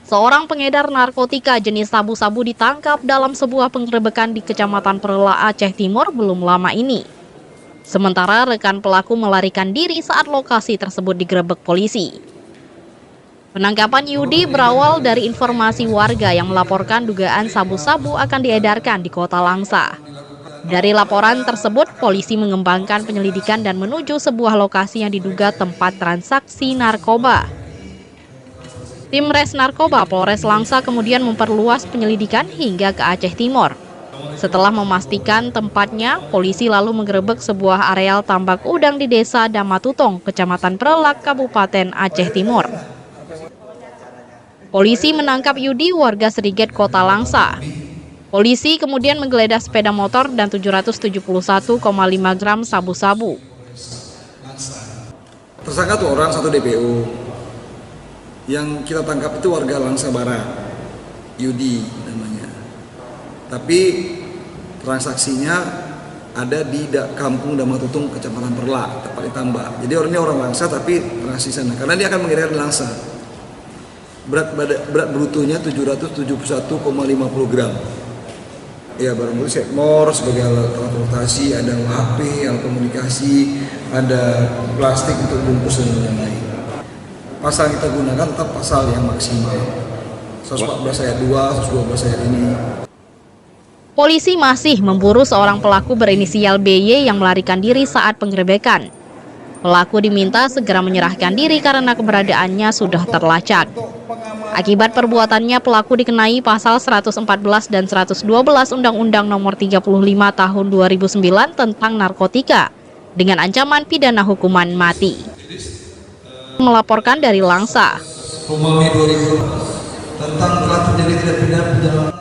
Seorang pengedar narkotika jenis sabu-sabu ditangkap dalam sebuah penggerebekan di Kecamatan Perela, Aceh Timur belum lama ini. Sementara rekan pelaku melarikan diri saat lokasi tersebut digerebek polisi. Penangkapan Yudi berawal dari informasi warga yang melaporkan dugaan sabu-sabu akan diedarkan di Kota Langsa. Dari laporan tersebut, polisi mengembangkan penyelidikan dan menuju sebuah lokasi yang diduga tempat transaksi narkoba. Tim Res Narkoba Polres Langsa kemudian memperluas penyelidikan hingga ke Aceh Timur. Setelah memastikan tempatnya, polisi lalu menggerebek sebuah areal tambak udang di Desa Damatutong, Kecamatan Perelak, Kabupaten Aceh Timur. Polisi menangkap Yudi, warga Seriget, Kota Langsa. Polisi kemudian menggeledah sepeda motor dan 771,5 gram sabu-sabu. Tersangka tuh orang satu DPO. Yang kita tangkap itu warga Langsa Barat, Yudi namanya. Tapi transaksinya ada di Kampung Damatutong, Kecamatan Perla, tepat di Tambak. Jadi orangnya orang Langsa tapi transaksi sana. Karena dia akan mengirim di Langsa. Berat brutonya 771,50 gram. Ya, barang bukti sekmor sebagai alat transportasi, ada HP, alat komunikasi, ada plastik untuk bungkus dan lain-lain. Pasal yang kita gunakan tetap pasal yang maksimal, 114 ayat 2, 112 ayat ini. Polisi masih memburu seorang pelaku berinisial BY yang melarikan diri saat penggerebekan. Pelaku diminta segera menyerahkan diri karena keberadaannya sudah terlacak. Akibat perbuatannya, pelaku dikenai pasal 114 dan 112 Undang-Undang Nomor 35 Tahun 2009 tentang narkotika dengan ancaman pidana hukuman mati. Melaporkan dari Langsa. Romawi 2000 tentang telah terjadi tindak pidana